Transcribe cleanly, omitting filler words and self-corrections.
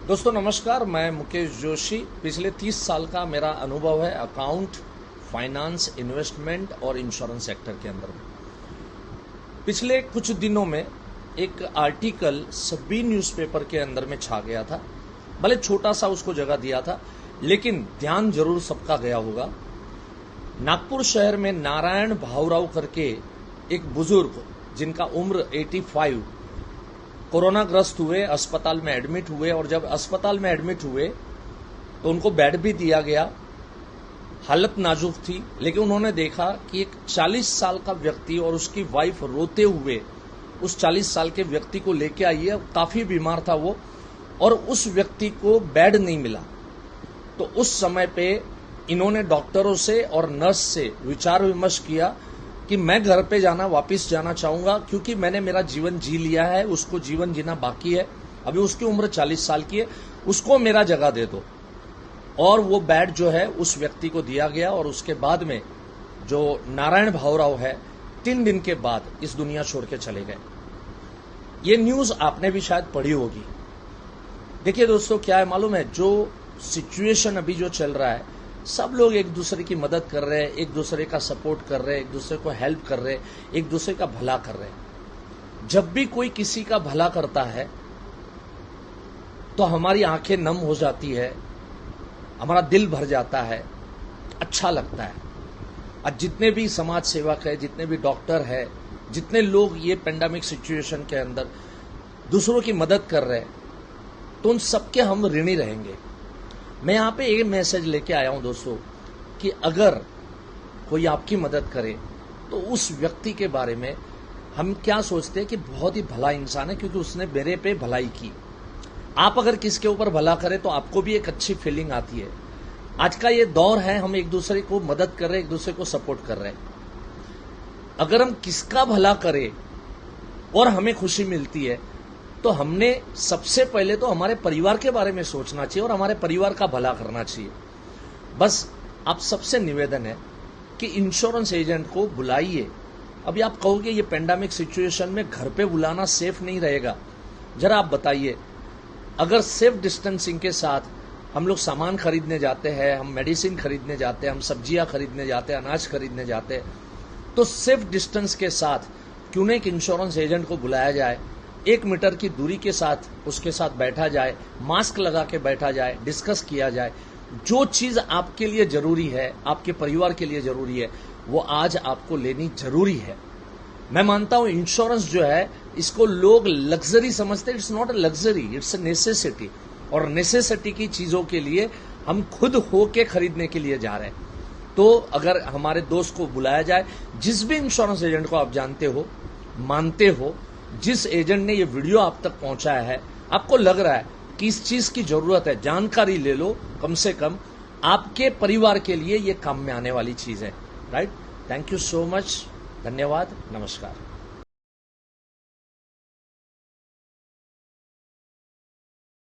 दोस्तों नमस्कार, मैं मुकेश जोशी। पिछले 30 साल का मेरा अनुभव है अकाउंट, फाइनेंस, इन्वेस्टमेंट और इंश्योरेंस सेक्टर के अंदर में। पिछले कुछ दिनों में एक आर्टिकल सभी न्यूज़पेपर के अंदर में छा गया था। भले छोटा सा उसको जगह दिया था, लेकिन ध्यान जरूर सबका गया होगा। नागपुर शहर में नारायण भावराव करके एक बुजुर्ग जिनका उम्र 85 कोरोना ग्रस्त हुए, अस्पताल में एडमिट हुए। और जब अस्पताल में एडमिट हुए तो उनको बेड भी दिया गया। हालत नाजुक थी, लेकिन उन्होंने देखा कि एक 40 साल का व्यक्ति और उसकी वाइफ रोते हुए उस 40 साल के व्यक्ति को लेके आई है। काफी बीमार था वो, और उस व्यक्ति को बेड नहीं मिला। तो उस समय पे इन्होंने डॉक्टरों से और नर्स से विचार विमर्श किया कि मैं घर पे वापस जाना चाहूंगा, क्योंकि मैंने मेरा जीवन जी लिया है, उसको जीवन जीना बाकी है। अभी उसकी उम्र 40 साल की है, उसको मेरा जगह दे दो। और वो बेड जो है उस व्यक्ति को दिया गया। और उसके बाद में जो नारायण भावराव है 3 दिन के बाद इस दुनिया छोड़ के चले गए। ये न्यूज आपने भी शायद पढ़ी होगी। देखिए दोस्तों, क्या है मालूम है, जो सिचुएशन अभी जो चल रहा है, सब लोग एक दूसरे की मदद कर रहे हैं, एक दूसरे का सपोर्ट कर रहे हैं, एक दूसरे को हेल्प कर रहे हैं, एक दूसरे का भला कर रहे हैं। जब भी कोई किसी का भला करता है तो हमारी आंखें नम हो जाती है, हमारा दिल भर जाता है, अच्छा लगता है। और जितने भी समाज सेवक है, जितने भी डॉक्टर है, जितने लोग ये पेंडेमिक सिचुएशन के अंदर दूसरों की मदद कर रहे हैं, तो उन सबके हम ऋणी रहेंगे। मैं यहां पे एक मैसेज लेके आया हूं दोस्तों, कि अगर कोई आपकी मदद करे तो उस व्यक्ति के बारे में हम क्या सोचते हैं कि बहुत ही भला इंसान है, क्योंकि उसने मेरे पे भलाई की। आप अगर किसके ऊपर भला करें तो आपको भी एक अच्छी फीलिंग आती है। आज का ये दौर है, हम एक दूसरे को मदद कर रहे हैं, एक दूसरे को सपोर्ट कर रहे हैं। अगर हम किसका भला करें और हमें खुशी मिलती है, तो हमने सबसे पहले तो हमारे परिवार के बारे में सोचना चाहिए और हमारे परिवार का भला करना चाहिए। बस आप सबसे निवेदन है कि इंश्योरेंस एजेंट को बुलाइए। अभी आप कहोगे ये पेंडेमिक सिचुएशन में घर पे बुलाना सेफ नहीं रहेगा। जरा आप बताइए, अगर सेफ डिस्टेंसिंग के साथ हम लोग सामान खरीदने जाते हैं, हम मेडिसिन खरीदने जाते हैं, हम सब्जियां खरीदने जाते हैं, अनाज खरीदने जाते हैं, तो सेफ डिस्टेंस के साथ क्यों नहीं एक इंश्योरेंस एजेंट को बुलाया जाए, 1 मीटर की दूरी के साथ उसके साथ बैठा जाए, मास्क लगा के बैठा जाए, डिस्कस किया जाए। जो चीज आपके लिए जरूरी है, आपके परिवार के लिए जरूरी है, वो आज आपको लेनी जरूरी है। मैं मानता हूं इंश्योरेंस जो है, इसको लोग लग्जरी समझते हैं। It's not a luxury, it's a necessity. और नेसेसिटी की चीजों के लिए हम खुद होके खरीदने के लिए जा रहे हैं। तो अगर हमारे दोस्त को बुलाया जाए, जिस भी इंश्योरेंस एजेंट को आप जानते हो, मानते हो, जिस एजेंट ने ये वीडियो आप तक पहुंचाया है, आपको लग रहा है कि इस चीज की जरूरत है, जानकारी ले लो। कम से कम आपके परिवार के लिए ये काम में आने वाली चीज है। Right? Thank you so much. धन्यवाद। नमस्कार।